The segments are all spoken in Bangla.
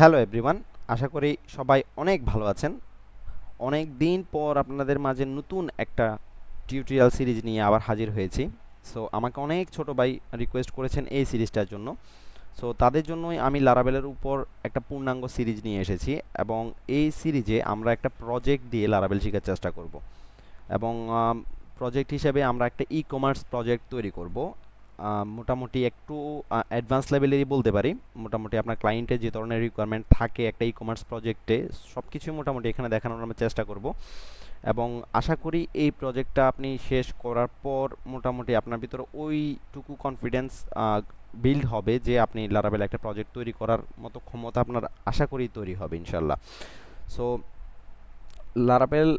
হ্যালো এভরিওয়ান, আশা করি সবাই অনেক ভালো আছেন। অনেক দিন পর আপনাদের মাঝে নতুন একটা টিউটোরিয়াল সিরিজ নিয়ে আবার হাজির হয়েছি। সো আমাকে অনেক ছোট ভাই রিকোয়েস্ট করেছেন এই সিরিজটার জন্য। সো তাদের জন্যই আমি লারাভেলের উপর একটা পূর্ণাঙ্গ সিরিজ নিয়ে এসেছি, এবং এই সিরিজে আমরা একটা প্রজেক্ট দিয়ে লারাভেল শেখার চেষ্টা করব। এবং প্রজেক্ট হিসেবে আমরা একটা ই কমার্স প্রজেক্ট তৈরি করব। মোটামুটি একটু অ্যাডভান্স লেভেলেরই বলতে পারি। মোটামুটি আপনার ক্লায়েন্টের যে ধরনের রিকোয়ারমেন্ট থাকে একটা ই কমার্স প্রজেক্টে, সব কিছুই মোটামুটি এখানে দেখানোর আমরা চেষ্টা করব। এবং আশা করি এই প্রজেক্টটা আপনি শেষ করার পর মোটামুটি আপনার ভিতরে ওইটুকু কনফিডেন্স বিল্ড হবে যে আপনি লারাভেল একটা প্রজেক্ট তৈরি করার মতো ক্ষমতা আপনার আশা করি তৈরি হবে ইনশাল্লাহ। সো লারাভেল,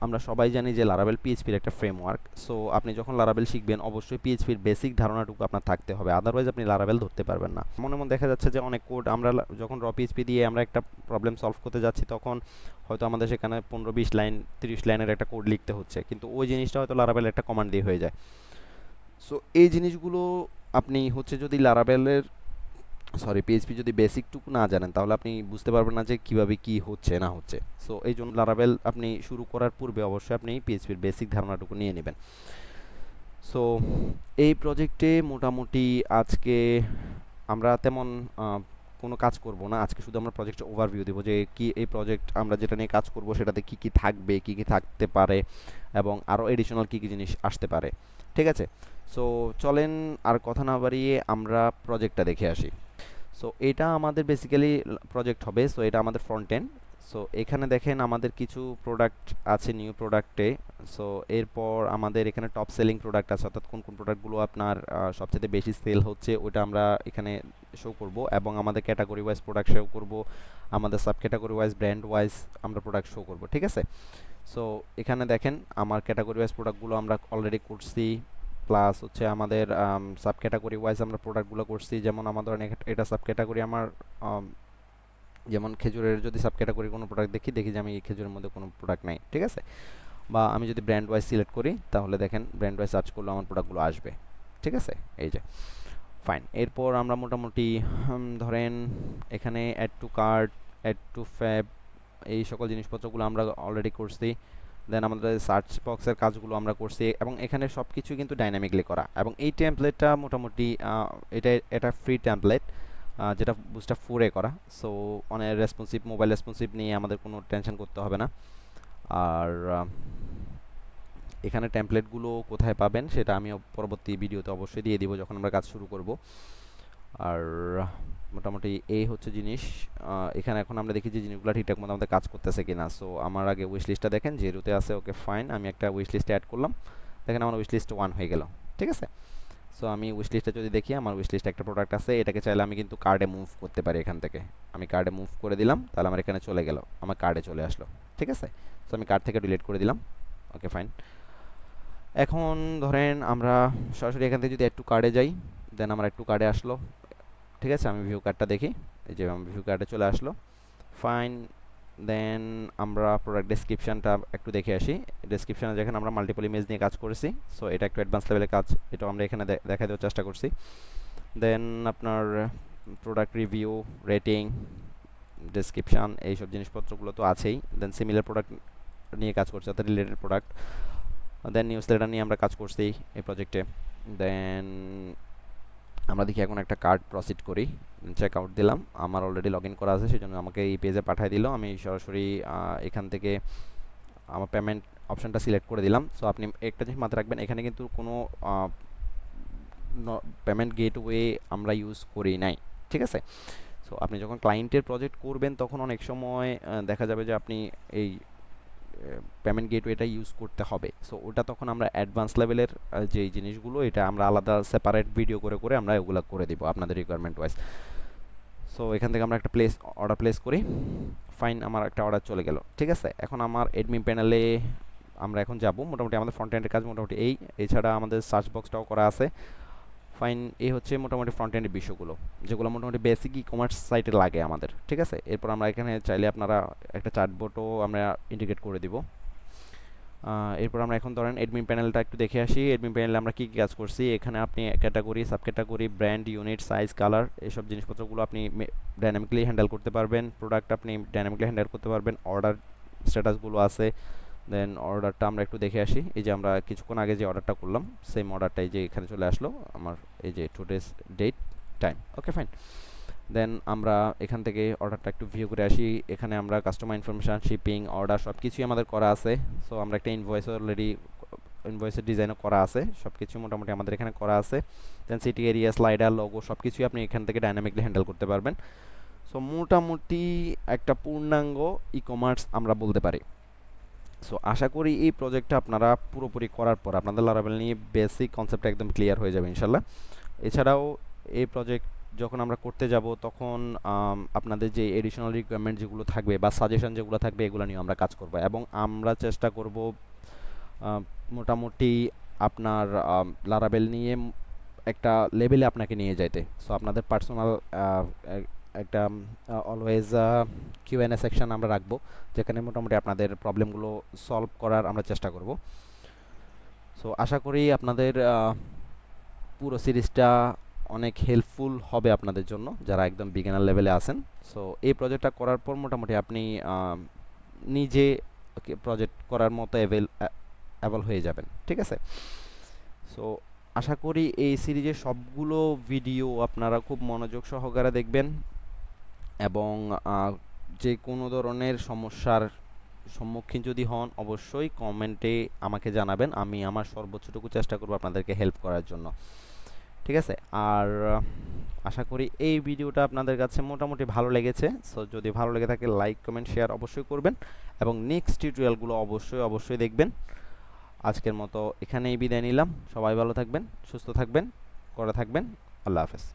আমরা সবাই জানি যে লারাভেল পিএইচপির একটা ফ্রেমওয়ার্ক। সো আপনি যখন লারাভেল শিখবেন অবশ্যই পিএইচপির বেসিক ধারণাটুকু আপনার থাকতে হবে, আদারওয়াইজ আপনি লারাভেল ধরতে পারবেন না। এমন এমন দেখা যাচ্ছে যে অনেক কোড আমরা যখন র পিএইচপি দিয়ে আমরা একটা প্রবলেম সলভ করতে যাচ্ছি, তখন হয়তো আমাদের সেখানে 15-20 লাইন 30 লাইনের একটা কোড লিখতে হচ্ছে, কিন্তু ওই জিনিসটা হয়তো লারাভেল একটা কমান্ড দিয়ে হয়ে যায়। সো এই জিনিসগুলো আপনি হচ্ছে যদি লারাভেলের পিএইচপি যদি বেসিকটুকু না জানেন তাহলে আপনি বুঝতে পারবেন না যে কিভাবে কি হচ্ছে না হচ্ছে। সো এই জন্য লারাভেল আপনি শুরু করার পূর্বে অবশ্যই আপনি পিএইচপির বেসিক ধারণাটুকু নিয়ে নেবেন। সো এই প্রজেক্টে মোটামুটি আজকে আমরা তেমন কোনো কাজ করব না। আজকে শুধু আমরা প্রজেক্টের ওভারভিউ দেবো যে কি এই প্রজেক্ট আমরা যেটা নিয়ে কাজ করব সেটাতে কি কি থাকবে, কি কি থাকতে পারে, এবং আরও এডিশনাল কি কি জিনিস আসতে পারে। ঠিক আছে? সো চলেন আর কথা না বাড়িয়ে আমরা প্রজেক্টটা দেখে আসি। সো এটা আমাদের বেসিক্যালি প্রজেক্ট হবে। সো এটা আমাদের ফ্রন্ট এন্ড। সো এখানে দেখেন আমাদের কিছু প্রোডাক্ট আছে নিউ প্রোডাক্টে। সো এরপর আমাদের এখানে টপ সেলিং প্রোডাক্ট আছে, অর্থাৎ কোন কোন প্রোডাক্টগুলো আপনার সবচেয়ে বেশি সেল হচ্ছে ওটা আমরা এখানে শো করব, এবং আমাদের ক্যাটাগরি ওয়াইজ প্রোডাক্ট শো করব, আমাদের sub category wise brand wise আমরা প্রোডাক্ট শো করব। ঠিক আছে? সো এখানে দেখেন আমার ক্যাটাগরি ওয়াইজ প্রোডাক্টগুলো আমরা অলরেডি করছি, প্লাস হচ্ছে আমাদের সাব ক্যাটাগরি ওয়াইজ আমরা প্রোডাক্টগুলো করছি। যেমন আমাদের এটা সাব ক্যাটাগরি আমার, যেমন খেজুরের যদি সাব ক্যাটাগরি কোনো প্রোডাক্ট দেখি দেখি যে আমি এই খেজুরের মধ্যে কোনো প্রোডাক্ট নাই। ঠিক আছে? বা আমি যদি ব্র্যান্ড ওয়াইজ সিলেক্ট করি তাহলে দেখেন ব্র্যান্ড ওয়াইজ সার্চ করলে আমার প্রোডাক্টগুলো আসবে। ঠিক আছে? এই যে ফাইন। এরপর আমরা মোটামুটি ধরেন এখানে add to cart, add to fav, এই সকল জিনিসপত্রগুলো আমরা অলরেডি করছি। দেন আমাদের সার্চ বক্সের কাজগুলো আমরা করছি, এবং এখানে সব কিছু কিন্তু ডাইনামিকলি করা। এবং এই টেমপ্লেটটা মোটামুটি এটা ফ্রি টেমপ্লেট, যেটা বুস্টআপ 4 করা। সো অনেক রেসপন্সিভ, মোবাইল রেসপন্সিভ নিয়ে আমাদের কোনো টেনশন করতে হবে না। আর এখানে টেমপ্লেটগুলো কোথায় পাবেন সেটা আমি পরবর্তী ভিডিওতে অবশ্যই দিয়ে দিব যখন আমরা কাজ শুরু করব। আর মোটামুটি এই হচ্ছে জিনিস। এখানে এখন আমরা দেখি যে জিনিসগুলো ঠিকঠাক মতো আমাদের কাজ করতেছে কিনা। সো আমার আগে উইশ লিস্টটা দেখেন, যেরুতে আছে ওকে ফাইন, আমি একটা উইশ লিস্টে অ্যাড করলাম। দেখেন আমার উইশ লিস্ট 1 হয়ে গেল। ঠিক আছে? সো আমি উইশ লিস্টে যদি দেখি আমার উইশ লিস্টে একটা প্রোডাক্ট আছে, এটাকে চাইলে আমি কিন্তু কার্ডে মুভ করতে পারি। এখান থেকে আমি কার্ডে মুভ করে দিলাম, তাহলে আমার এখানে চলে গেল, আমার কার্ডে চলে আসলো। ঠিক আছে? সো আমি কার্ড থেকে ডিলিট করে দিলাম। Okay fine. এখন ধরেন আমরা সরাসরি এখান থেকে যদি একটু কার্ডে যাই, দেন আমার একটু কার্ডে আসলো। ঠিক আছে? আমি ভিউ কার্ডটা দেখি, এই যে আমার ভিউ কার্ডে চলে আসলো। ফাইন। দেন আমরা প্রোডাক্ট ডেসক্রিপশনটা একটু দেখে আসি। ডেসক্রিপশনে যেখানে আমরা মাল্টিপল ইমেজ নিয়ে কাজ করেছি, সো এটা একটু অ্যাডভান্স লেভেলের কাজ, এটাও আমরা এখানে দেখা দেওয়ার চেষ্টা করছি। দেন আপনার প্রোডাক্ট রিভিউ, রেটিং, ডেসক্রিপশন, এইসব জিনিসপত্রগুলো তো আছেই। দেন সিমিলার প্রোডাক্ট নিয়ে কাজ করছি, অর্থাৎ রিলেটেড প্রোডাক্ট। দেন নিউজ লেটার নিয়ে আমরা কাজ করছি এই প্রজেক্টে। দেন আমরা দেখি এখন একটা কার্ড প্রসিড করি, চেক আউট দিলাম, আমার অলরেডি লগ ইন করা আছে সেই জন্য আমাকে এই পেজে পাঠিয়ে দিল। আমি সরাসরি এখান থেকে আমার পেমেন্ট অপশানটা সিলেক্ট করে দিলাম। সো আপনি একটা জিনিস মাথায় রাখবেন, এখানে কিন্তু কোনো পেমেন্ট গেটওয়ে আমরা ইউজ করি নাই। ঠিক আছে? সো আপনি যখন ক্লায়েন্টের প্রজেক্ট করবেন তখন অনেক সময় দেখা যাবে যে আপনি এই পেমেন্ট গেটওয়েটা ইউজ করতে হবে। সো ওটা তখন আমরা অ্যাডভান্স লেভেলের যেই জিনিসগুলো এটা আমরা আলাদা সেপারেট ভিডিও করে করে আমরা এগুলো করে দিব আপনাদের রিকোয়ারমেন্ট ওয়াইজ। সো এখান থেকে আমরা একটা অর্ডার প্লেস করি। ফাইন, আমার একটা অর্ডার চলে গেল। ঠিক আছে? এখন আমার এডমিন প্যানেলে আমরা এখন যাব। মোটামুটি আমাদের ফ্রন্ট এন্ডের কাজ মোটামুটি এছাড়া আমাদের সার্চ বক্সটাও করা আছে। ফাইন, এই হচ্ছে মোটামুটি ফ্রন্ট এন্ডের বিষয়গুলো, যেগুলো মোটামুটি বেসিক ই কমার্স সাইটে লাগে আমাদের। ঠিক আছে? এরপর আমরা এখানে চাইলে আপনারা একটা চ্যাটবটও আমরা ইন্টিগ্রেট করে দিব। এরপর আমরা এখন ধরেন অ্যাডমিন প্যানেলটা একটু দেখে আসি। অ্যাডমিন প্যানেলে আমরা কী কী কাজ করছি, এখানে আপনি category, sub category, brand, unit, size, colour এইসব জিনিসপত্রগুলো আপনি ডাইনামিকলি হ্যান্ডেল করতে পারবেন। প্রোডাক্ট আপনি ডাইনামিকলি হ্যান্ডেল করতে পারবেন। অর্ডার স্ট্যাটাসগুলো আছে। দেন অর্ডারটা আমরা একটু দেখে আসি। এই যে আমরা কিছুক্ষণ আগে যে অর্ডারটা করলাম সেম অর্ডারটাই যে এখানে চলে আসলো আমার, এই যে টুডেস ডেট, টাইম। ওকে, ফাইন। দেন আমরা এখান থেকে অর্ডারটা একটু ভিউ করে আসি। এখানে আমরা কাস্টমার ইনফরমেশান, শিপিং, অর্ডার সব কিছুই আমাদের করা আছে। সো আমরা একটা ইনভয়েস অলরেডি, ইনভয়েসের ডিজাইনও করা আছে, সব কিছু মোটামুটি আমাদের এখানে করা আছে। দেন সিটি এরিয়া, স্লাইডার, লোগো সব কিছুই আপনি এখান থেকে ডাইনামিকলি হ্যান্ডেল করতে পারবেন। সো মোটামুটি একটা পূর্ণাঙ্গ ই কমার্স আমরা বলতে পারি। সো আশা করি এই প্রজেক্টটা আপনারা পুরোপুরি করার পর আপনাদের লারাভেল নিয়ে বেসিক কনসেপ্ট একদম ক্লিয়ার হয়ে যাবে ইনশাল্লাহ। এছাড়াও এই প্রজেক্ট যখন আমরা করতে যাব তখন আপনাদের যে এডিশনাল রিকোয়ারমেন্ট যেগুলো থাকবে বা সাজেশন যেগুলো থাকবে এগুলো নিয়ে আমরা কাজ করব, এবং আমরা চেষ্টা করব মোটামুটি আপনার লারাভেল নিয়ে একটা লেভেলে আপনাকে নিয়ে যাইতে। সো আপনাদের পার্সোনাল একটা অলওয়েজ কিউএনএ সেকশন আমরা রাখবো, যেখানে মোটামুটি আপনাদের প্রবলেমগুলো সলভ করার আমরা চেষ্টা করব। সো আশা করি আপনাদের পুরো সিরিজটা অনেক হেল্পফুল হবে আপনাদের জন্য যারা একদম বিগিনার লেভেলে আছেন। সো এই প্রজেক্টটা করার পর মোটামুটি আপনি নিজে প্রজেক্ট করার মতো অ্যাভেল হয়ে যাবেন, ঠিক আছে? সো আশা করি এই সিরিজের সবগুলো ভিডিও আপনারা খুব মনোযোগ সহকারে দেখবেন, এবং যে কোনো ধরনের সমস্যার সম্মুখীন যদি হন অবশ্যই কমেন্টে আমাকে জানাবেন। আমি আমার সর্বোচ্চটুকু চেষ্টা করব আপনাদেরকে হেল্প করার জন্য, ঠিক আছে? আর আশা করি এই ভিডিওটা আপনাদের কাছে মোটামুটি ভালো লেগেছে। সো যদি ভালো লেগে থাকে লাইক, কমেন্ট, শেয়ার অবশ্যই করবেন, এবং নেক্সট টিউটোরিয়ালগুলো অবশ্যই দেখবেন। আজকের মতো এখানেই বিদায় নিলাম। সবাই ভালো থাকবেন, সুস্থ থাকবেন, করে থাকবেন। আল্লাহ হাফেজ।